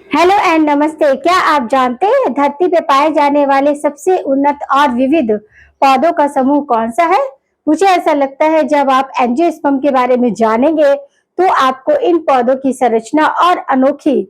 Hello and नमस्ते। क्या आप जानते हैं धरती पे पाए जाने वाले सबसे उन्नत और विविध पौधों का समूह कौन सा है? मुझे ऐसा लगता है जब आप एंजियोस्पर्म के बारे में जानेंगे तो आपको इन पौधों की संरचना और अनोखी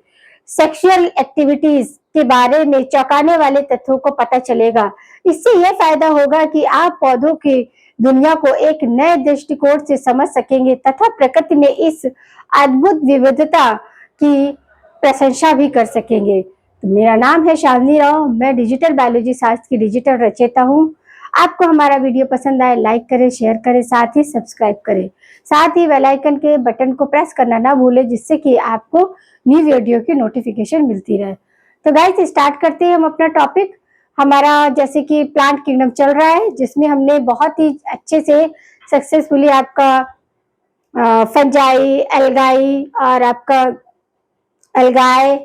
सेक्सुअल एक्टिविटीज के बारे में चौंकाने वाले तथ्यों को पता चलेगा। इससे यह फायदा होगा कि आप पौधों की दुनिया को एक नए दृष्टिकोण से समझ सकेंगे तथा प्रकृति में इस अद्भुत विविधता की प्रशंसा भी कर सकेंगे। तो मेरा नाम है शालिनी राव, मैं डिजिटल बायोलॉजी शास्त्र की डिजिटल रचयिता हूँ। आपको हमारा वीडियो पसंद आए लाइक करें, शेयर करें, साथ ही सब्सक्राइब करें। साथ ही बेल आइकन के बटन को प्रेस करना ना भूलें जिससे कि आपको न्यू वीडियो की नोटिफिकेशन मिलती रहे। तो गाइस स्टार्ट करते हैं हम अपना टॉपिक। हमारा जैसे कि प्लांट किंगडम चल रहा है जिसमें हमने बहुत ही अच्छे से सक्सेसफुली आपका फंजाई, एल्गाई और आपका एल्गाई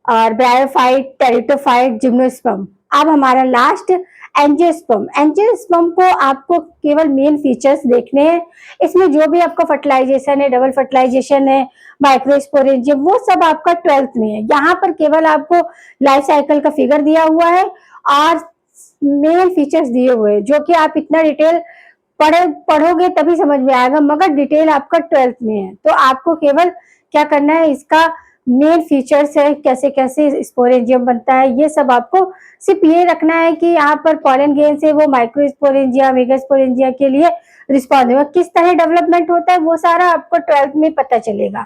और ब्रायोफाइट, टेरिडोफाइट, जिम्नोस्पर्म। अब हमारा लास्ट एंजियोस्पर्म। एंजियोस्पर्म को आपको केवल मेन फीचर्स देखने हैं। इसमें जो भी आपका फर्टिलाइजेशन है, डबल फर्टिलाइजेशन है, माइक्रोस्पोरेंजियम, वो सब आपका 12th में है। यहाँ पर केवल आपको लाइफ साइकिल का फिगर दिया हुआ है और मेन फीचर्स दिए हुए हैं जो कि आप इतना डिटेल पढ़ोगे तभी समझ में आएगा, मगर डिटेल आपका 12th में है। तो आपको केवल क्या करना है, इसका मेन फीचर्स है, कैसे कैसे स्पोरेंजियम बनता है, ये सब आपको सिर्फ ये रखना है कि यहाँ पर पॉलन ग्रेन से वो माइक्रोस्पोरेंजिया, मेगास्पोरेंजिया के लिए रिस्पॉन्सिबल किस तरह डेवलपमेंट होता है वो सारा आपको 12th में पता चलेगा।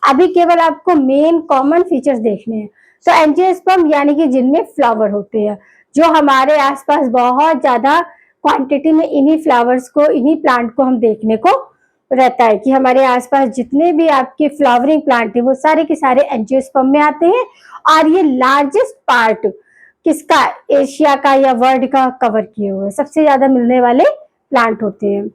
अभी केवल आपको मेन कॉमन फीचर्स देखने हैं। तो एंजियोस्पर्म यानी कि जिनमें फ्लावर होते हैं, जो हमारे आसपास बहुत ज्यादा क्वांटिटी में इन्हीं फ्लावर्स को, इन्हीं प्लांट को हम देखने को रहता है कि हमारे आसपास जितने भी आपके फ्लावरिंग प्लांट है वो सारे के सारे एंजियोस्पर्म में आते हैं। और ये लार्जेस्ट पार्ट किसका, एशिया का या वर्ल्ड का कवर किए हुए सबसे ज्यादा मिलने वाले प्लांट होते हैं।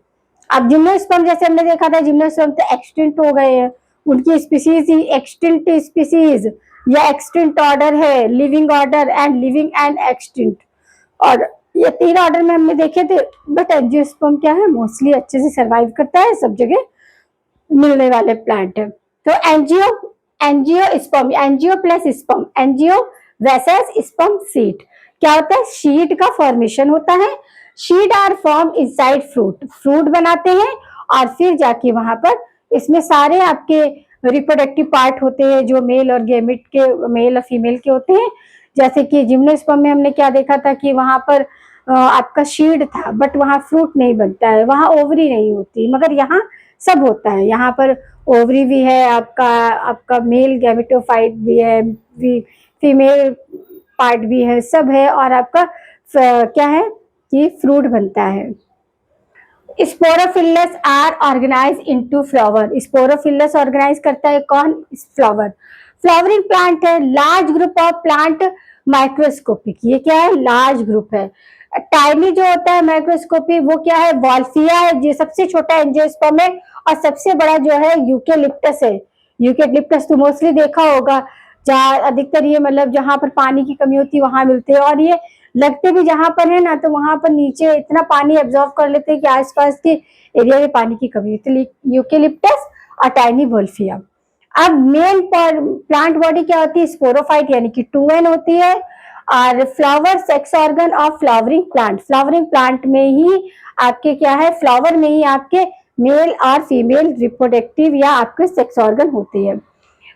अब जिम्नोस्पर्म जैसे हमने देखा था, जिम्नोस्पर्म तो एक्सटिंक्ट हो गए हैं, उनकी स्पीसीज ही एक्सटिंक्ट स्पीसीज या एक्सटिंक्ट ऑर्डर है, living order and living and extinct. और ये 3 ऑर्डर में हमने देखे थे, बट एंजियोस्पर्म क्या है, मोस्टली अच्छे से सर्वाइव करता है, सब जगह मिलने वाले प्लांट है। तो angiosperm, angio plus sperm, angio वैसेस स्पर्म सीड। क्या होता है, शीट का फॉर्मेशन होता है। Seed are form inside fruit, fruit बनाते हैं और फिर जाके वहां पर इसमें सारे आपके रिप्रोडक्टिव पार्ट होते हैं जो मेल और गेमिट के, मेल और फीमेल के होते हैं। जैसे कि जिम्नोस्पर्म में हमने क्या देखा था कि वहां पर आपका शीड था, बट वहां फ्रूट नहीं बनता है, वहां ओवरी नहीं होती, मगर यहाँ सब होता है। यहाँ पर ओवरी भी है, आपका आपका मेल गैमेटोफाइट भी है, फीमेल पार्ट भी है, सब है। और आपका क्या है कि फ्रूट बनता है। Sporophylls are organise into flower. Sporophylls organise करता है कौन, फ्लावर। फ्लावरिंग प्लांट है, large group of plant microscopic. ये क्या है, लार्ज ग्रुप है। टाइनी जो होता है माइक्रोस्कोपी वो क्या है, वॉल्फिया है, जो सबसे छोटा एंजियोस्पर्म है। और सबसे बड़ा जो है यूकेलिप्टस है। यूकेलिप्टस तो मोस्टली देखा होगा, जहाँ अधिकतर ये मतलब जहाँ पर पानी की कमी होती है वहां मिलते हैं। और ये लगते भी जहां पर है ना, तो वहां पर नीचे इतना पानी एब्जॉर्ब कर लेते हैं कि आसपास के एरिया में पानी की कमी होती है। यूकेलिप्टस और टाइनी वोल्फिया। अब मेन प्लांट बॉडी क्या होती है, स्पोरोफाइट यानी कि 2n होती है। और flower sex organ of flowering plant, flowering plant में ही आपके क्या है, फ्लावर में ही आपके मेल और फीमेल रिप्रोडक्टिव या आपके सेक्स ऑर्गन होते हैं।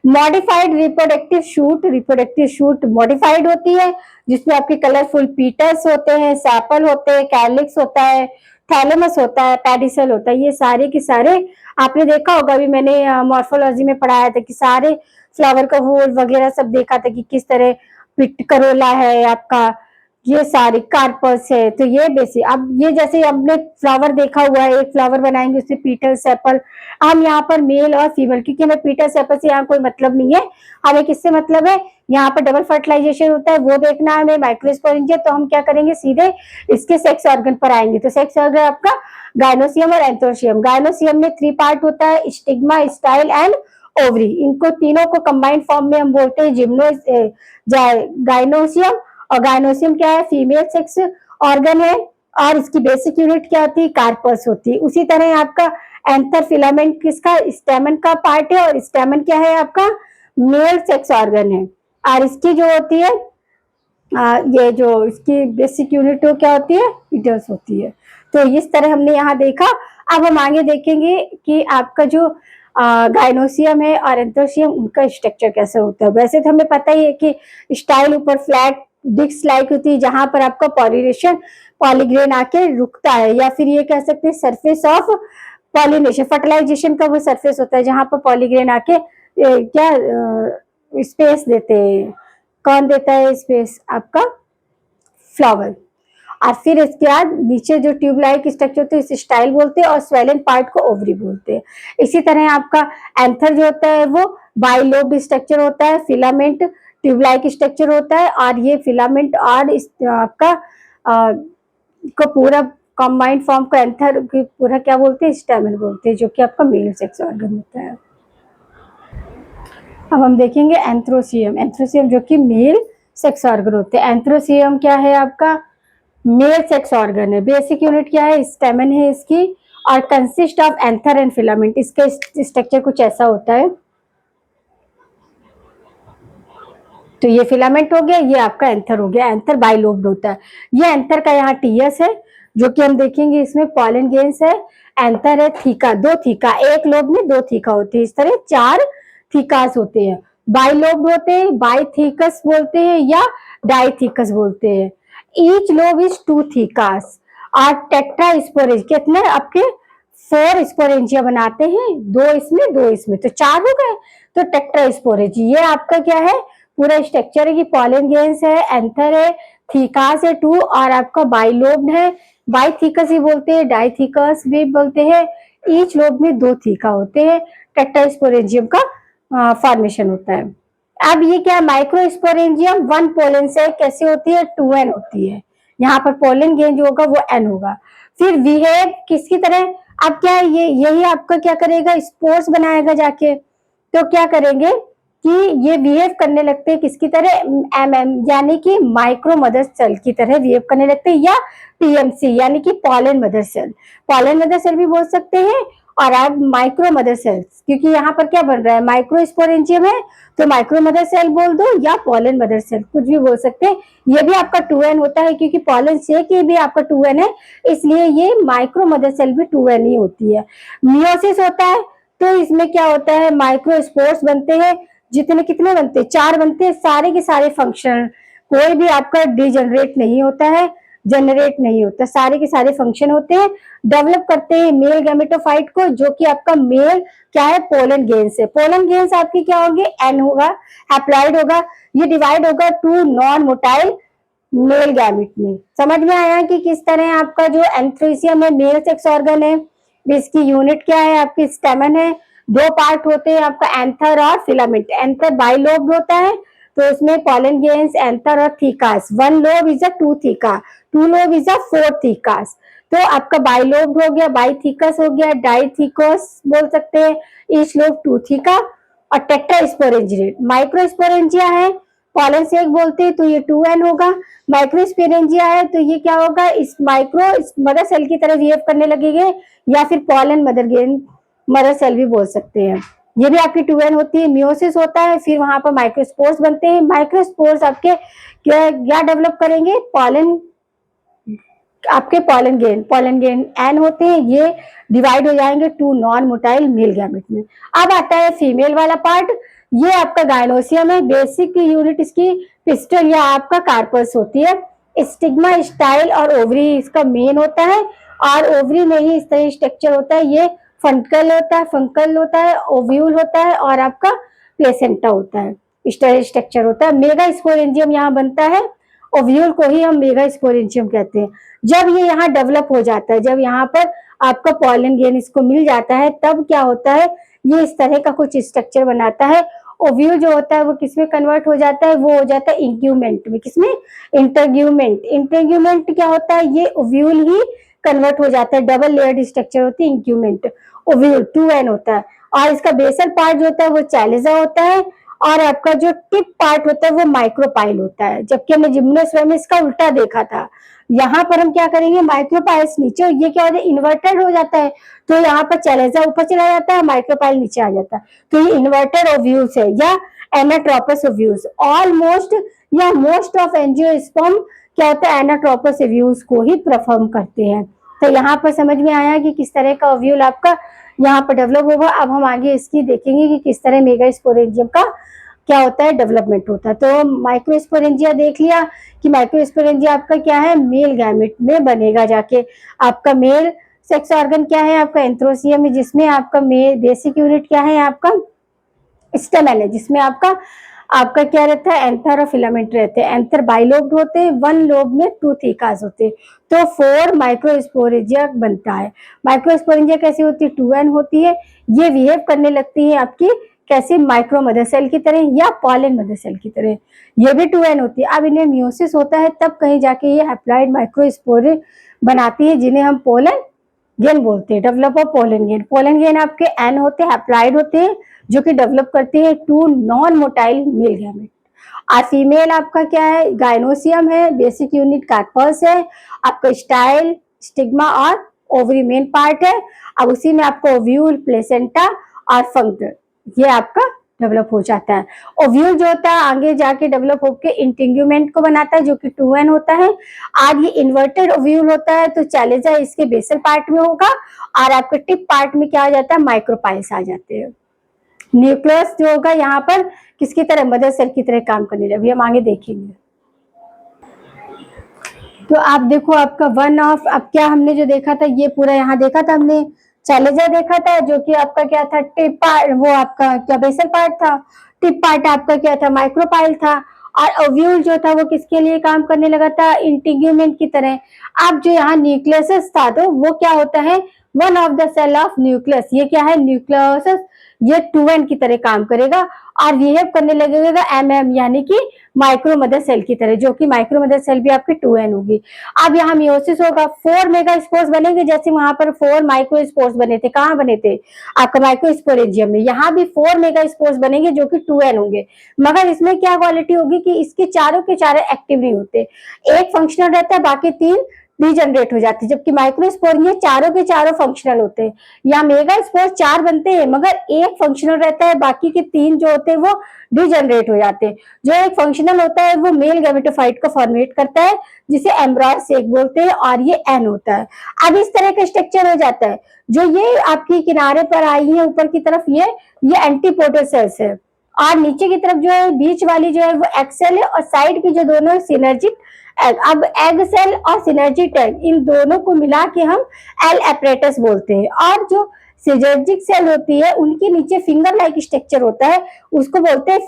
मॉडिफाइड रिप्रोडक्टिव शूट मॉडिफाइड होती है जिसमें आपके कलरफुल पीटर्स होते हैं, सैपल होते हैं, कैलिक्स होता है, थैलेमस होता है, पेडिसल होता है। ये सारे के सारे आपने देखा होगा, अभी मैंने मॉर्फोलॉजी में पढ़ाया था कि सारे फ्लावर का होल वगैरह सब देखा था कि किस तरह पिट करोला है आपका, ये सारे कार्पस है। तो ये बेसिक, अब ये जैसे हमने फ्लावर देखा हुआ है, एक फ्लावर बनाएंगे उससे पीटल सेपल। हम यहाँ पर मेल और फीमेल, क्योंकि हमें पीटल सेपल से यहाँ कोई मतलब नहीं है, हमें किससे मतलब है, यहाँ पर डबल फर्टिलाइजेशन होता है वो देखना है हमें, माइक्रोस्पोरेंजिया। तो हम क्या करेंगे, सीधे इसके सेक्स ऑर्गन पर आएंगे। तो सेक्स ऑर्गन आपका गायनोसियम और एंथोसियम। गायनोसियम में 3 पार्ट होता है, स्टिग्मा, स्टाइल एंड ओवरी। इनको तीनों को कंबाइंड फॉर्म में हम बोलते हैं गायनोसियम। और गायनोसियम क्या है, फीमेल सेक्स ऑर्गन है। और इसकी बेसिक यूनिट क्या होती है, कार्पस होती है। उसी तरह आपका एंथर फिलामेंट किसका, स्टेमन का पार्ट है। और स्टेमन क्या है आपका, मेल सेक्स ऑर्गन है। और इसकी जो होती है ये जो इसकी बेसिक यूनिट क्या होती है, पीटर्स होती है। तो इस तरह हमने यहाँ देखा। अब हम आगे देखेंगे कि आपका जो गाइनोसियम है और एंथ्रोसियम, उनका स्ट्रक्चर कैसे होता है। वैसे तो हमें पता ही है कि स्टाइल ऊपर फ्लैट डिस्क लाइक होती है, जहां पर आपका पॉलिनेशन पॉलीग्रेन आके रुकता है, या फिर ये कह सकते हैं सरफेस ऑफ पॉलिनेशन, फर्टिलाइजेशन का वो सरफेस होता है जहां पर पॉलीग्रेन आके क्या स्पेस देते हैं। कौन देता है स्पेस? आपका फ्लावर। और फिर इसके बाद नीचे जो ट्यूब लाइक स्ट्रक्चर होते हैं इसे स्टाइल बोलते हैं, और स्वेलिंग पार्ट को ओवरी बोलते हैं। इसी तरह आपका एंथर जो होता है वो बाइलोब स्ट्रक्चर होता है, फिलामेंट ट्यूब लाइक स्ट्रक्चर होता है, और ये फिलामेंट और आपका को पूरा कंबाइंड फॉर्म को एंथर पूरा क्या बोलते हैं? स्टैमेन बोलते हैं, जो कि आपका मेल सेक्स ऑर्गन होता है। अब हम देखेंगे एंथ्रोसियम। एंथ्रोसियम जो कि मेल सेक्स ऑर्गन होते हैं। एंथ्रोसियम क्या है? आपका मेल सेक्स ऑर्गन है। बेसिक यूनिट क्या है? स्टेमन है इसकी, और consist of anther and filament. इसका स्ट्रक्चर कुछ ऐसा होता है। तो ये फिलामेंट हो गया, ये आपका एंथर हो गया। एंथर बाइलोब्ड होता है। ये एंथर का यहाँ टीएस है, जो कि हम देखेंगे इसमें पॉलन गेंस है। एंथर है थीका, दो थीका, एक लोब में दो थीका होती है। इस तरह 4 थीकास होते हैं। बाइलोब्ड होते हैं, बाइथीकस बोलते हैं या डाइथीकस बोलते हैं। Each lobe is 2 थीकास। और टेट्रास्पोरेंज कितने आपके 4 स्पोरेंजिया बनाते हैं, 2 इसमें 2 इसमें, तो 4 हो गए। तो टेट्रास्पोरेंज ये आपका क्या है? पूरा स्ट्रक्चर है कि पॉलन गेंस है, एंथर है, थीकास है 2, और आपका बाइलोब्ड है। बाइथीकस ही बोलते हैं, डाइथीकस भी बोलते हैं। ईच लोब में 2 थीका होते हैं। टेट्रास्पोरेंजियम का फॉर्मेशन होता है। अब ये क्या? माइक्रोस्पोरेंजियम 1 पोलन से कैसे होती है? 2n होती है। यहाँ पर पोलन गेन जो होगा वो n होगा। फिर बिहेव किसकी तरह? अब क्या है? ये यही आपका क्या करेगा? स्पोर्स बनाएगा जाके। तो क्या करेंगे कि ये बिहेव करने लगते हैं किसकी तरह? यानी कि माइक्रो मदर सेल की तरह बिहेव करने लगते हैं, या पीएमसी यानी कि pollen mother cell. Pollen mother cell भी बोल सकते हैं, और आप माइक्रो मदर सेल्स, क्योंकि यहाँ पर क्या बन रहा है? माइक्रोस्पोरेंजियम है, तो माइक्रो मदर सेल बोल दो या पॉलन मदर सेल, कुछ भी बोल सकते हैं। ये भी आपका 2n होता है, क्योंकि पॉलन शेक ये भी आपका 2n है, इसलिए ये माइक्रो मदर सेल भी 2n ही होती है। मियोसिस होता है, तो इसमें क्या होता है? माइक्रोस्पोर्स बनते हैं। जितने कितने बनते हैं? 4 बनते हैं। सारे के सारे फंक्शन, कोई भी आपका डिजनरेट नहीं होता है, जनरेट नहीं होता, सारे के सारे फंक्शन होते हैं। डेवलप करते हैं मेल गैमेटोफाइट को, जो कि आपका मेल क्या है? पोलन गेंस है। पोलन गेंस आपकी क्या होंगे? एन होगा, हैप्लॉइड होगा। ये डिवाइड होगा 2 नॉन मोटाइल मेल गैमेट में। समझ में आया कि किस तरह आपका जो एंथ्रोसियम है मेल सेक्स ऑर्गन है, इसकी यूनिट क्या है? आपकी स्टेमन है। 2 पार्ट होते हैं आपका, एंथर और फिलामेंट। एंथर बाइलोब्ड होता है, तो इसमें पॉलन गेंस, एंथर और थीकास। 1 lobe is a 2 theca, 2 lobe is a 4 थीकास। तो आपका बाइलोब्ड हो गया, बाइथीकस हो गया, डाइथीकस बोल सकते हैं। Each lobe 2 theca. और टेट्रास्पोरेंजिएट माइक्रोस्पोरेंजिया है, पॉलन सेक बोलते हैं, तो ये 2n होगा। माइक्रोस्पोरेंजिया है, तो ये क्या होगा? इस माइक्रो मदर सेल की तरह बिहेव करने लगेंगे, या फिर पॉलन मदर सेल भी बोल सकते हैं। ये भी आपकी 2n होती है। मियोसिस होता है, फिर वहां पर माइक्रोस्पोर्स बनते हैं। माइक्रोस्पोर्स आपके क्या डेवलप करेंगे? पॉलन, आपके पॉलन गेन एन होते हैं, ये डिवाइड हो जाएंगे 2 नॉन मोटाइल मेल गैमेट में। अब आता है फीमेल वाला पार्ट। ये आपका गाइनोसियम है। बेसिक यूनिट इसकी पिस्टल या आपका कार्पस होती है। स्टिग्मा, स्टाइल और ओवरी इसका मेन होता है, और ओवरी में ही इस तरह स्ट्रक्चर होता है। ये फंकल होता है, ओव्यूल होता है, और आपका प्लेसेंटा होता है। इस तरह स्ट्रक्चर होता है। मेगा स्पोरेंजियम यहाँ बनता है। ओव्यूल को ही हम मेगा स्पोरेंजियम कहते हैं। जब ये यहाँ डेवलप हो जाता है, जब यहाँ पर आपका पॉलन गेन इसको मिल जाता है, तब क्या होता है? ये इस तरह का कुछ स्ट्रक्चर बनाता है। ओव्यूल जो होता है वो किसमें कन्वर्ट हो जाता है? वो हो जाता है इंक्यूमेंट में। किसमें? इंटरग्यूमेंट। इंटरग्यूमेंट क्या होता है? ये ओव्यूल ही कन्वर्ट हो जाता है। डबल लेयर्ड स्ट्रक्चर होती है इंक्यूमेंट। ओव्यूल 2n होता है, और इसका बेसल पार्ट जो होता है वो चैलिजा होता है, और आपका जो टिप पार्ट होता है वो माइक्रोपाइल होता है। जबकि हमने जिम्नोस्पर्म में इसका उल्टा देखा था। यहाँ पर हम क्या करेंगे? माइक्रोपाइल्स नीचे, ये क्या होता है? इन्वर्टेड हो जाता है, तो यहाँ पर चैलेजा ऊपर चला जाता है, माइक्रोपाइल नीचे आ जाता है। तो ये इन्वर्टेड ओव्यूल्स है, या एनाट्रोपस ओव्यूल्स। ऑलमोस्ट या मोस्ट ऑफ एंजियोस्पर्म क्या होता है, एनाट्रोपस ओव्यूल्स को ही परफॉर्म करते हैं। तो यहाँ पर समझ में आया कि किस तरह का ओव्यूल आपका यहाँ पर डेवलप होगा। अब हम आगे इसकी देखेंगे कि किस तरह मेगास्पोरेंजियम का क्या होता है, डेवलपमेंट होता है। तो माइक्रोस्पोरेंजिया देख लिया कि माइक्रोस्पोरेंजिया आपका क्या है, मेल गैमेट में बनेगा जाके। आपका मेल सेक्स ऑर्गन क्या है, आपका एंथ्रोसियम है, जिसमें आपका मेल बेसिक यूनिट क्या है, आपका स्टेमेल है, जिसमें आपका आपका क्या रहता है, एंथर और फिलामेंट रहते हैं। एंथर बाइलोब्ड होते हैं, वन लोब में टू थीकास होते हैं। तो 4 माइक्रोस्पोरेंजिया बनता है। माइक्रोस्पोरेंजिया कैसी होती है, 2n होती है। ये बिहेव करने लगती है आपकी कैसे, माइक्रो मदर सेल की तरह या पॉलन मदर सेल की तरह। ये भी 2n होती है। अब इन्हें मियोसिस होता है, तब कहीं जाके ये हैप्लॉइड माइक्रोस्पोरे बनाती है, जिन्हें हम पोलन गेन बोलते हैं। Develop of pollen gain. Pollen gain आपके एन होते हैं, हैप्लॉइड होते हैं, जो कि डेवलप करते हैं 2 नॉन मोटाइल मेल गैमेट। और फीमेल आपका क्या है, गाइनोसियम है, बेसिक यूनिट कार्पस है, आपका स्टाइल, स्टिग्मा और ओवरी मेन पार्ट है। अब उसी में आपको ओव्यूल, प्लेसेंटा और फंक्टर ये आपका डेवलप हो जाता है। ओव्यूल जो होता है आगे जाके डेवलप होकर इंटिंग्यूमेंट को बनाता है, जो कि 2n होता है। आज ये इन्वर्टेड ओव्यूल होता है, तो चैलेजा इसके बेसल पार्ट में होगा, और आपके टिप पार्ट में क्या आ जाता है, माइक्रोपाइल्स आ जाते हैं। न्यूक्लियस जो होगा यहाँ पर किसकी तरह, मदर सेल की तरह काम करने लगे, हम आगे देखेंगे। तो आप देखो आपका वन ऑफ, अब क्या हमने जो देखा था, ये पूरा यहाँ देखा था हमने, चैलेंजर देखा था, जो कि आपका क्या था, टिप पार्ट, वो आपका क्या बेसल पार्ट था। टिप पार्ट आपका क्या था, माइक्रोपाइल था। और ओव्यूल जो था वो किसके लिए काम करने लगा था, इंटीग्यूमेंट की तरह। अब जो यहाँ न्यूक्लियस था, तो वो क्या होता है, one of the cell of nucleus. ये क्या है, न्यूक्लियस, ये 2n की तरह काम करेगा और बिहेव करने लगेगा mm यानी कि माइक्रो मदर सेल की तरह, जो कि माइक्रो मदर सेल भी आपकी 2n होगी। अब यहाँ मियोसिस होगा, 4 मेगा स्पोर्स बनेंगे, जैसे वहां पर 4 माइक्रो स्पोर्स बने थे। कहाँ बने थे, आपका माइक्रोस्पोरेंजियम में। यहाँ भी 4 मेगा स्पोर्स बनेंगे, जो कि 2n होंगे। मगर इसमें क्या क्वालिटी होगी कि इसके चारों के चारों एक्टिव नहीं होते, एक फंक्शनल रहता है, बाकी 3 डीजनरेट हो जाती है। जबकि माइक्रोस्पोर ये चारों के चारों फंक्शनल होते हैं। या मेगा स्पोर 4 बनते हैं, मगर एक फंक्शनल रहता है, बाकी के 3 जो होते हैं वो डीजनरेट हो जाते हैं। जो एक फंक्शनल होता है वो मेल गैमेटोफाइट को फॉर्मेट करता है, जिसे एम्ब्रॉयड सेक बोलते हैं, और ये एन होता है। अब इस तरह का स्ट्रक्चर हो जाता है। जो ये आपकी किनारे पर आई है ऊपर की तरफ, ये एंटीपोडल सेल्स है, और नीचे की तरफ जो है बीच वाली जो है वो एक्सेल है, और साइड की जो दोनों सिनर्जिक एग। अब एग सेल और सिनर्जिक एग, इन दोनों को मिला के हम एल एपरेटस बोलते हैं। और जो सिनर्जिक सेल होती है उनके नीचे फिंगर लाइक स्ट्रक्चर होता है, उसको बोलते हैं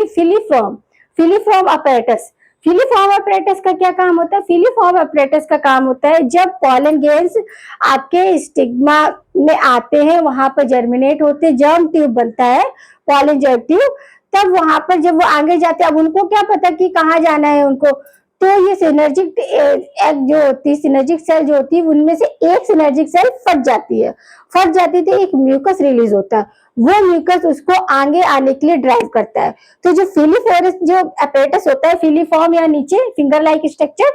filiform, filiform apparatus. Filiform apparatus का क्या काम होता है, फिलीफॉर्म अपरेटस का काम होता है जब पॉलन ग्रेन्स आपके स्टिग्मा में आते हैं, वहां पर जर्मिनेट होते हैं, जर्म ट्यूब बनता है, पॉलन जर्म ट्यूब। तब वहां पर जब वो आगे जाते हैं, अब उनको क्या पता कि कहाँ जाना है उनको, तो ये सिनर्जिक एग जो होती है, सिनर्जिक सेल जो होती है, उनमें से एक सिनर्जिक सेल फट जाती है, तो एक म्यूकस रिलीज होता है। वो म्यूकस उसको आगे आने के लिए ड्राइव करता है। तो जो फिलीफोरस जो अपरेटस होता है, फिलीफॉर्म या नीचे फिंगर लाइक स्ट्रक्चर,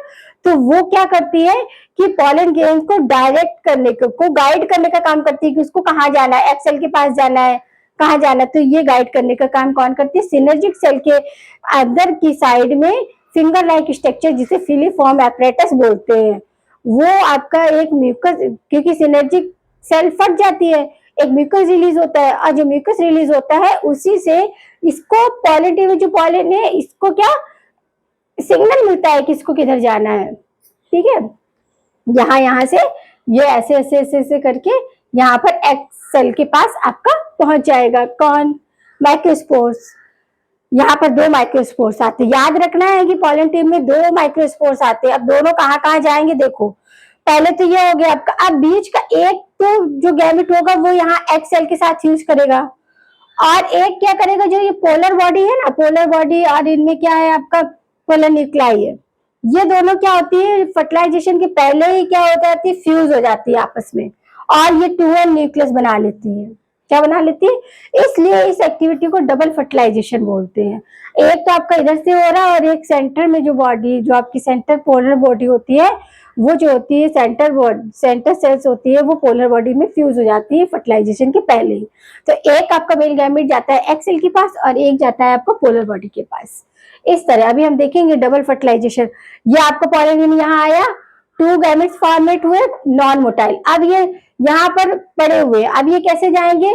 तो वो क्या करती है कि पॉलन ग्रेन्स को डायरेक्ट करने को गाइड करने का काम करती है, कि उसको कहाँ जाना है, एक्सेल के पास जाना है, कहाँ जाना है। तो ये गाइड करने का काम कौन करती है, सिनर्जिक सेल के अंदर की साइड में फिंगर लाइक स्ट्रक्चर, जिसे फिलीफॉर्म एपरेटस बोलते हैं, वो आपका एक म्यूकस, क्योंकि सिनर्जिक सेल फट जाती है, एक म्यूकस रिलीज होता है, और जो म्यूकस रिलीज होता है उसी से इसको पॉलिन, जो पॉलिन है, इसको क्या सिग्नल मिलता है कि इसको किधर जाना है। ठीक है, यहाँ से ये ऐसे ऐसे ऐसे ऐसे करके यहाँ पर एक्स सेल के पास आपका पहुंच जाएगा। कौन, माइक्रोस्पोर्स। यहाँ पर 2 माइक्रोस्पोर्स आते हैं। याद रखना है कि पॉलन ट्यूब में 2 माइक्रोस्पोर्स आते हैं। अब दोनों कहाँ कहाँ जाएंगे देखो, पहले तो ये हो गया आपका। अब बीच का एक तो जो गैमेट होगा वो यहाँ एक्स सेल के साथ यूज करेगा, और एक क्या करेगा, जो ये पोलर बॉडी है ना, पोलर बॉडी, और इनमें क्या है आपका पोलर न्यूक्लाई है। ये दोनों क्या होती है, फर्टिलाइजेशन के पहले ही क्या हो जाती है, फ्यूज हो जाती है आपस में, और ये 2n न्यूक्लियस बना लेती है। क्या बना लेती है, इसलिए इस एक्टिविटी को डबल फर्टिलाइजेशन बोलते हैं। एक तो आपका इधर से हो रहा है और एक सेंटर में जो बॉडी, जो आपकी सेंटर पोलर बॉडी होती है, वो जो होती है सेंटर सेल्स होती है, वो पोलर बॉडी में फ्यूज हो जाती है फर्टिलाइजेशन के पहले ही। तो एक आपका मेल गैमेट जाता है एक्स सेल के पास और एक जाता है आपका पोलर बॉडी के पास। इस तरह अभी हम देखेंगे डबल फर्टिलाइजेशन। ये आपका पॉलीगन यहाँ आया, 2 गैमेट्स फॉर्मेट हुए नॉन मोटाइल। अब ये यहाँ पर पड़े हुए, अब ये कैसे जाएंगे,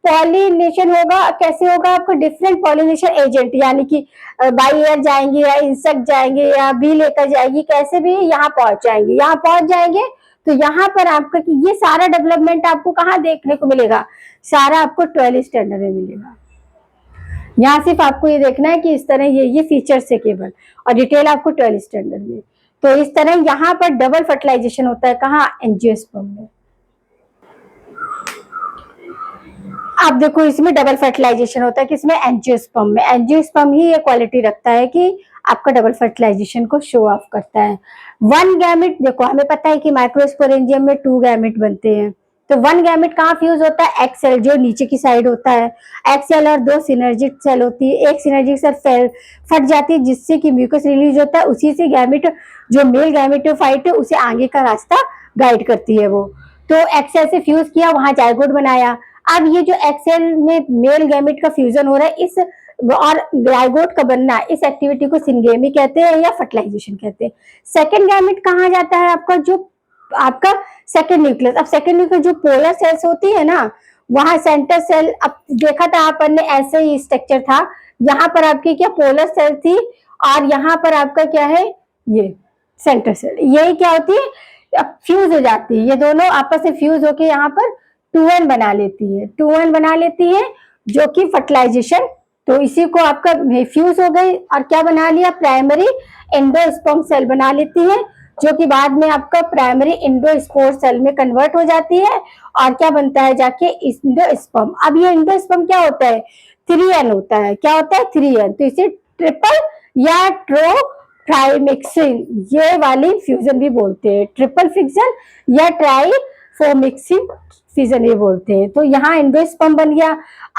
पॉलिनेशन होगा। कैसे होगा आपको, डिफरेंट पॉलिनेशन एजेंट, यानी कि बाई एयर जाएंगे या इंसेक्ट जाएंगे या बी लेकर जाएगी, कैसे भी यहाँ पहुंच जाएंगे। यहाँ पहुंच जाएंगे तो यहाँ पर आपका ये सारा डेवलपमेंट आपको कहाँ देखने को मिलेगा, सारा आपको 12th स्टैंडर्ड में मिलेगा। यहाँ सिर्फ आपको ये देखना है कि इस तरह ये फीचर्स है केवल, और डिटेल आपको 12th स्टैंडर्ड में। तो इस तरह यहाँ पर डबल फर्टिलाइजेशन होता है, कहाँ, एंजियोस्पर्म में। आप देखो इसमें डबल फर्टिलाइजेशन होता है, किसमें, एंजियोस्पर्म में। एंजियोस्पर्म ही ये क्वालिटी रखता है कि आपका डबल फर्टिलाइजेशन को शो ऑफ करता है। 1 गैमेट, देखो हमें पता है कि माइक्रोस्पोरेंजियम में 2 गैमेट बनते हैं, तो 1 गैमेट कहाँ फ्यूज होता है, एक्स सेल जो नीचे की साइड होता है, एक्स सेल, और 2 सिनर्जिक सेल होती है। एक सिनर्जिक सेल फट जाती है जिससे कि म्यूकस रिलीज होता है, उसी से गैमेट, जो मेल गैमेटोफाइट है, उसे आगे का रास्ता गाइड करती है वो। तो एक्स सेल से फ्यूज किया, वहां जायगोट बनाया। अब ये जो एक्सेल में मेल गैमेट का फ्यूजन हो रहा है, इस और जायगोट का बनना, इस एक्टिविटी को सिंगेमी कहते हैं या फर्टिलाइजेशन कहते हैं। सेकंड गैमेट कहाँ जाता है आपका, जो आपका सेकंड न्यूक्लियस। अब सेकंड न्यूक्लियस जो पोलर सेल्स होती है ना, वहां सेंटर सेल, अब देखा था अपन ने ऐसे ही स्ट्रक्चर था, यहाँ पर आपकी क्या पोलर सेल थी और यहाँ पर आपका क्या है, ये सेंटर सेल। यही क्या होती है, फ्यूज हो जाती है, ये दोनों आपस में फ्यूज होके यहाँ पर 2n बना लेती है, 2n बना लेती है, जो कि फर्टिलाइजेशन। तो इसी को आपका फ्यूज हो गई और क्या बना लिया, प्राइमरी एंडोस्पर्म सेल बना लेती है, जो कि बाद में आपका प्राइमरी एंडोस्पोर सेल में कन्वर्ट हो जाती है और क्या बनता है जाके, एंडोस्पर्म। अब ये एंडोस्पर्म क्या होता है, 3n होता है। क्या होता है, 3n। तो इसे ट्रिपल या ट्राइमिक्सिन, ये वाली फ्यूजन भी बोलते हैं, ट्रिपल फिक्सन या ट्राइफोमिक्सिन फ्यूजन ये बोलते हैं। तो यहाँ एंडोस्पर्म बन गया।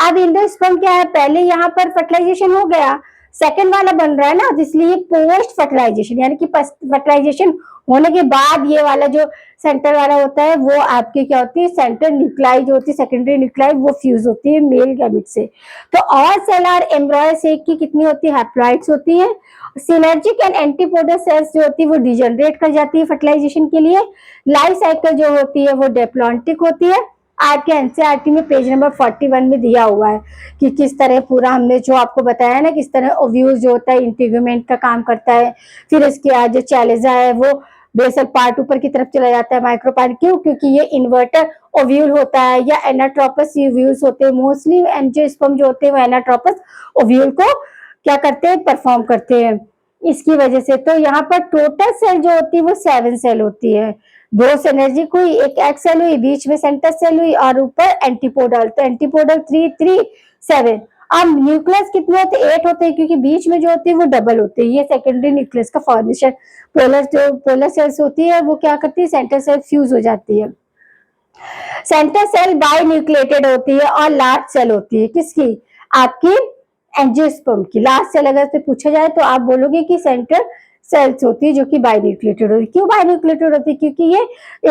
अब एंडोस्पर्म क्या है, पहले यहाँ पर फर्टिलाइजेशन हो गया, सेकंड वाला बन रहा है ना, इसलिए पोस्ट फर्टिलाइजेशन, यानी कि फर्टिलाइजेशन होने के बाद ये वाला जो सेंटर वाला होता है, वो आपकी क्या होती है, सेंटर न्यूक्लाई जो होती है, सेकेंडरी न्यूक्लाई, वो फ्यूज होती है मेल गैमेट से। तो और सेलर एम्ब्रॉय से की कितनी होती है, हैप्लॉइड्स होती है। सिनर्जिक एंड एंटीपोडल सेल्स जो होती है वो डिजनरेट कर जाती है फर्टिलाइजेशन के लिए। लाइफ साइकिल जो होती है वो डिप्लॉन्टिक होती है। आपके एनसीईआरटी में पेज नंबर 41 में दिया हुआ है कि किस तरह पूरा हमने जो आपको बताया ना, किस तरह ओव्यूल जो होता है इंटीग्यूमेंट का काम करता है। फिर इसके बाद जो चैलेजा है वो बेसल पार्ट ऊपर की तरफ चला जाता है, माइक्रोपार्ट। क्यों, क्योंकि ये इन्वर्टर ओव्यूल होता है या एनाट्रोपस ओव्यूल्स होते हैं। मोस्टली एंजियोस्पर्म जो होते हैं वो एनाट्रोपस ओव्यूल को क्या करते हैं, परफॉर्म करते हैं, इसकी वजह से। तो यहाँ पर टोटल सेल जो होती है वो 7 सेल होती है। 2 सिनर्जिक हुई, एक एक्स सेल हुई, बीच में सेंटर सेल हुई और ऊपर एंटीपोडल। तो एंटीपोडल 3 3 7। अब न्यूक्लियस कितने होते हैं, 8 होते हैं, क्योंकि बीच में जो होती है वो डबल होते हैं। ये सेकेंडरी न्यूक्लियस का फॉर्मेशन। पोलर सेल्स होती है वो क्या करती है, सेंटर सेल फ्यूज हो जाती है। सेंटर सेल बाई न्यूक्लिएटेड होती है और लार्ज सेल होती है, किसकी, आपकी एंजियोस्पर्म की। लास्ट सेल अगर से पूछा जाए तो आप बोलोगे कि सेंटर सेल्स होती है जो कि बाइन्यूक्लिएटेड होती है। क्यों बाइन्यूक्लिएटेड होती है, क्योंकि ये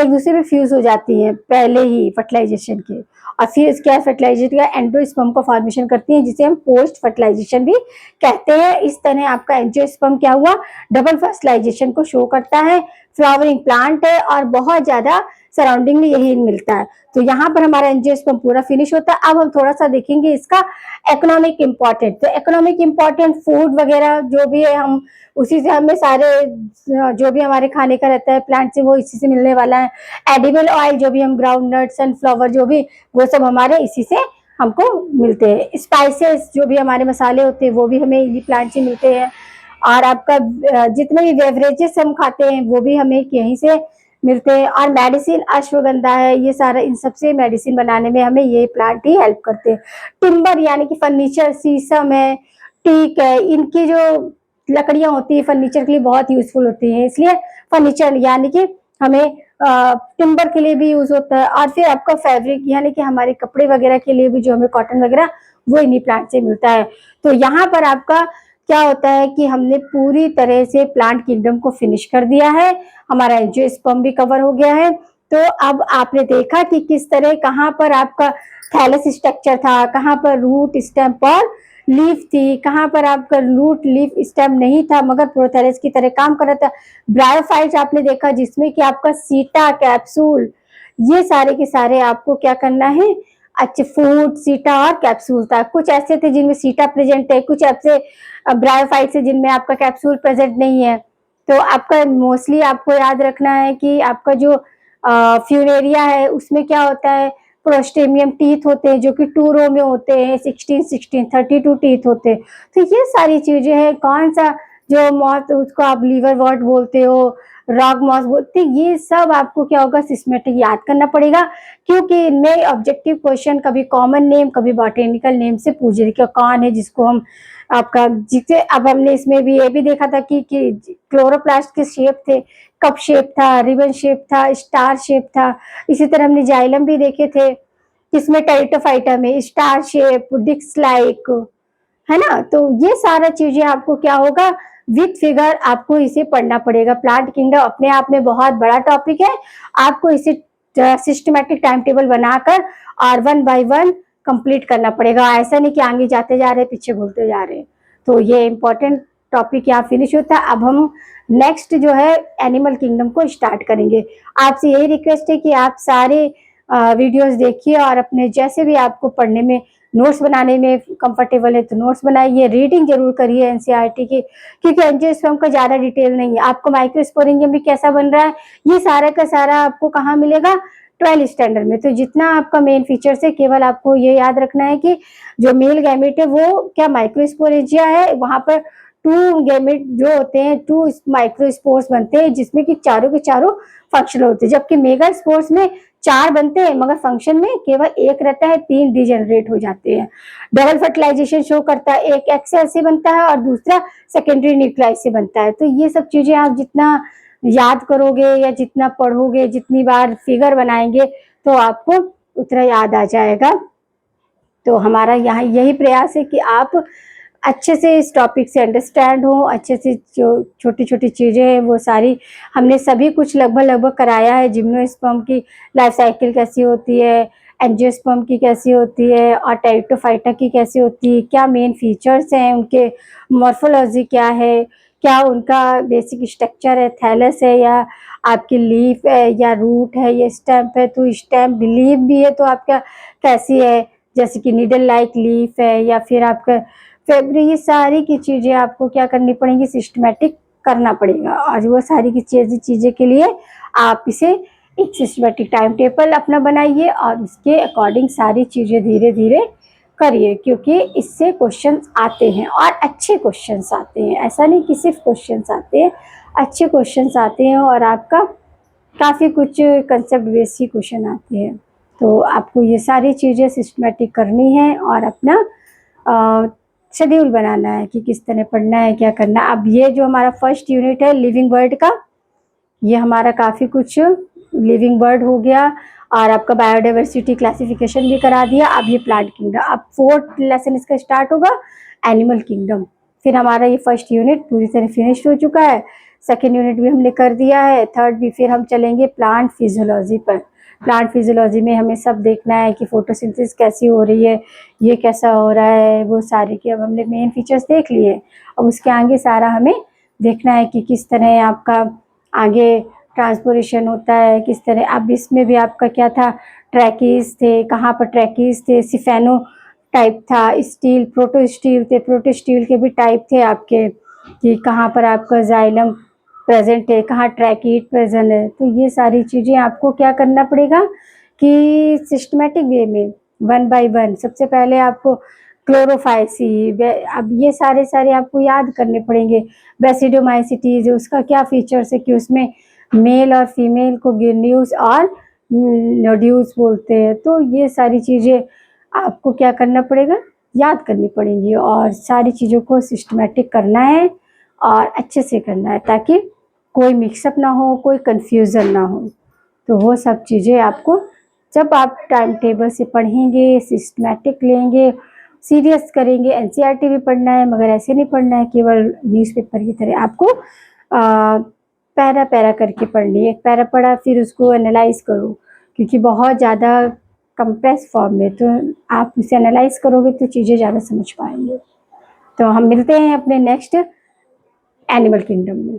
एक दूसरे में फ्यूज हो जाती है पहले ही फर्टिलाइजेशन के, और फिर इसके बाद फर्टिलाइजेशन का एंडोस्पर्म का फॉर्मेशन करती है, जिसे हम पोस्ट फर्टिलाइजेशन भी कहते हैं। इस तरह आपका एंजियोस्पर्म क्या हुआ, डबल फर्टिलाइजेशन को शो करता है। फ्लावरिंग प्लांट है और बहुत ज्यादा सराउंडिंग में यही मिलता है। तो यहाँ पर हमारा एंजियोस्पर्म पूरा फिनिश होता है। अब हम थोड़ा सा देखेंगे इसका इकोनॉमिक इम्पोर्टेंट। तो इकोनॉमिक इम्पोर्टेंट फूड वगैरह जो भी है, हम उसी से हमें सारे जो भी हमारे खाने का रहता है प्लांट से, वो इसी से मिलने वाला है। एडिबल ऑयल जो भी हम ग्राउंड नट्स सनफ्लावर जो भी, वो सब हमारे इसी से हमको मिलते हैं। स्पाइसेस जो भी हमारे मसाले होते हैं वो भी हमें इन्हीं प्लांट से मिलते हैं। और आपका जितने भी बेवरेजेस हम खाते हैं वो भी हमें यहीं से मिलते हैं। और मेडिसिन अश्वगंधा है, ये सारा, इन सबसे मेडिसिन बनाने में हमें ये प्लांट ही हेल्प करते हैं। टिम्बर यानी कि फर्नीचर, शीशम है, टीक है, इनकी जो लकड़ियां होती है फर्नीचर के लिए बहुत यूजफुल होती हैं, इसलिए फर्नीचर यानी कि हमें टिम्बर के लिए भी यूज होता है, और फिर आपका फैब्रिक यानी कि हमारे कपड़े वगैरह के लिए भी जो हमें कॉटन वगैरह वो इन्हीं प्लांट से मिलता है। तो यहाँ पर आपका क्या होता है कि हमने पूरी तरह से प्लांट किंगडम को फिनिश कर दिया है, हमारा एंजियोस्पर्म भी कवर हो गया है। तो अब आपने देखा कि किस तरह कहाँ पर आपका थैलस स्ट्रक्चर था, कहाँ पर रूट स्टेम और लीफ थी, कहाँ पर आपका रूट लीफ स्टेम नहीं था मगर प्रोथैलस की तरह काम कर रहा था। ब्रायोफाइट्स आपने देखा जिसमें कि आपका सीटा कैप्सूल, ये सारे के सारे आपको क्या करना है, अच्छे फूड सीटा और कैप्सूल था। कुछ ऐसे थे जिनमें सीटा प्रेजेंट है, कुछ ऐसे ब्रायोफाइट्स है जिनमें आपका कैप्सूल प्रेजेंट नहीं है। तो आपका मोस्टली आपको याद रखना है कि आपका जो फ्यूनेरिया है उसमें क्या होता है, प्रोस्टेमियम टीथ होते हैं जो कि 2 रो में होते हैं, 16 32 टीथ होते हैं। तो ये सारी चीजें हैं। कौन सा जो मॉथ उसको आप लीवर वॉट बोलते हो, रॉक मॉस बोलते, ये सब आपको क्या होगा, सिस्टमेटिक याद करना पड़ेगा, क्योंकि इनमें ऑब्जेक्टिव क्वेश्चन कभी कॉमन नेम कभी बॉटेनिकल नेम से पूछे कि कौन है जिसको हम आपका जिसे। अब हमने इसमें भी ये भी देखा था कि क्लोरोप्लास्ट के शेप थे, कप शेप था, रिबन शेप था, स्टार शेप था। इसी तरह हमने जाइलम भी देखे थे, इसमें टेरिटोफाइटा में स्टार शेप, डिस्क लाइक, है ना। तो ये सारा चीजें आपको क्या होगा, विथ फिगर आपको इसे पढ़ना पड़ेगा। प्लांट किंगडम अपने आप में बहुत बड़ा टॉपिक है, आपको इसे सिस्टमेटिक टाइम टेबल बनाकर और 1 बाय 1 कंप्लीट करना पड़ेगा। ऐसा नहीं कि आगे जाते जा रहे पीछे भूलते जा रहे। तो ये इंपॉर्टेंट टॉपिक यहाँ फिनिश होता है। अब हम नेक्स्ट जो है एनिमल किंगडम को स्टार्ट करेंगे। आपसे यही रिक्वेस्ट है कि आप सारे वीडियोस देखिए और अपने जैसे भी आपको पढ़ने में नोट्स बनाने में कंफर्टेबल है तो नोट्स बनाइए, रीडिंग जरूर करिए एनसीईआरटी की, क्योंकि एंजियोस्पर्म का ज्यादा डिटेल नहीं है। आपको माइक्रोस्पोरेंजियम भी कैसा बन रहा है ये सारा का सारा आपको कहाँ मिलेगा, 12 स्टैंडर्ड में। तो जितना आपका मेन फीचर है, केवल आपको ये याद रखना है कि जो मेल गैमेट है वो क्या माइक्रोस्पोरेंजिया है, वहां पर 2 गैमेट जो होते हैं 2 माइक्रोस्पोर्स बनते हैं जिसमें कि चारों के चारों फंक्शनल होते हैं, जबकि मेगा स्पोर्स में 4 बनते हैं मगर फंक्शन में केवल 1 रहता है, 3 डिजेनरेट हो जाते हैं। डबल फर्टिलाइजेशन शो करता है, एक एक्स सेल से बनता है और दूसरा सेकेंडरी न्यूक्लियाई से बनता है। तो ये सब चीजें आप जितना याद करोगे या जितना पढ़ोगे, जितनी बार फिगर बनाएंगे तो आपको उतना याद आ जाएगा। तो हमारा यहाँ यही प्रयास है कि आप अच्छे से इस टॉपिक से अंडरस्टैंड हो, अच्छे से जो छोटी छोटी चीज़ें हैं वो सारी हमने सभी कुछ लगभग कराया है। जिम्नोस्पर्म की लाइफ साइकिल कैसी होती है, एंजियोस्पर्म की कैसी होती है और टेरिटोफाइटा की कैसी होती है, क्या मेन फीचर्स हैं उनके, मॉर्फोलॉजी क्या है, क्या उनका बेसिक स्ट्रक्चर है, थैलस है या आपकी लीफ है या रूट है या स्टेम्प है। तो स्टेम्प लीफ भी है तो आपका कैसी है, जैसे कि नीडल लाइक लीफ है या फिर आपका फैब्रिक, ये सारी की चीज़ें आपको क्या करनी पड़ेंगी, सिस्टमेटिक करना पड़ेगा। और वो सारी की चीज़ें के लिए आप इसे एक सिस्टमेटिक टाइम टेबल अपना बनाइए और उसके अकॉर्डिंग सारी चीज़ें धीरे धीरे करिए, क्योंकि इससे क्वेश्चंस आते हैं और अच्छे क्वेश्चंस आते हैं। ऐसा नहीं कि सिर्फ क्वेश्चंस आते हैं, अच्छे क्वेश्चंस आते हैं और आपका काफ़ी कुछ कंसेप्ट बेस्ड ही क्वेश्चन आते हैं। तो आपको ये सारी चीज़ें सिस्टमेटिक करनी है और अपना शेड्यूल बनाना है कि किस तरह पढ़ना है, क्या करना है। अब ये जो हमारा फर्स्ट यूनिट है लिविंग बर्ड का, ये हमारा काफ़ी कुछ लिविंग बर्ड हो गया और आपका बायोडाइवर्सिटी क्लासिफिकेशन भी करा दिया। अब ये प्लांट किंगडम, अब 4th लेसन इसका स्टार्ट होगा एनिमल किंगडम। फिर हमारा ये फर्स्ट यूनिट पूरी तरह फिनिश हो चुका है, सेकेंड यूनिट भी हमने कर दिया है, थर्ड भी। फिर हम चलेंगे प्लांट फिजियोलॉजी पर। प्लांट फिजियोलॉजी में हमें सब देखना है कि फोटोसिंथेसिस कैसी हो रही है, ये कैसा हो रहा है, वो सारे के अब हमने मेन फीचर्स देख लिए। अब उसके आगे सारा हमें देखना है कि किस तरह आपका आगे ट्रांसपोरेशन होता है, किस तरह। अब इसमें भी आपका क्या था, ट्रैकीज थे, कहाँ पर ट्रैकीज थे, सिफेनो टाइप था, स्टील प्रोटो स्टील थे, प्रोटो स्टील के भी टाइप थे आपके, कि कहाँ पर आपका जाइलम प्रेजेंट है, कहाँ ट्रैकीड प्रेजेंट है। तो ये सारी चीज़ें आपको क्या करना पड़ेगा कि सिस्टमेटिक वे में 1 बाय 1 सबसे पहले आपको क्लोरोफाइसी, अब ये सारे आपको याद करने पड़ेंगे। बेसिडोमाइसिटीज उसका क्या फीचर्स है कि उसमें मेल और फीमेल को गिरन्यूज और नोड्यूल्स बोलते हैं। तो ये सारी चीज़ें आपको क्या करना पड़ेगा, याद करनी पड़ेंगी और सारी चीज़ों को सिस्टमेटिक करना है और अच्छे से करना है ताकि कोई मिक्सअप ना हो, कोई कंफ्यूजन ना हो। तो वो सब चीज़ें आपको जब आप टाइम टेबल से पढ़ेंगे, सिस्टमैटिक लेंगे, सीरियस करेंगे, एनसीईआरटी भी पढ़ना है मगर ऐसे नहीं पढ़ना है केवल न्यूज़पेपर की तरह, आपको पैरा पैरा करके पढ़नी है। एक पैरा पढ़ा फिर उसको एनालाइज़ करो, क्योंकि बहुत ज़्यादा कंप्रेस फॉर्म में, तो आप उसे एनालाइज़ करोगे तो चीज़ें ज़्यादा समझ पाएंगे। तो हम मिलते हैं अपने नेक्स्ट एनिमल किंगडम में।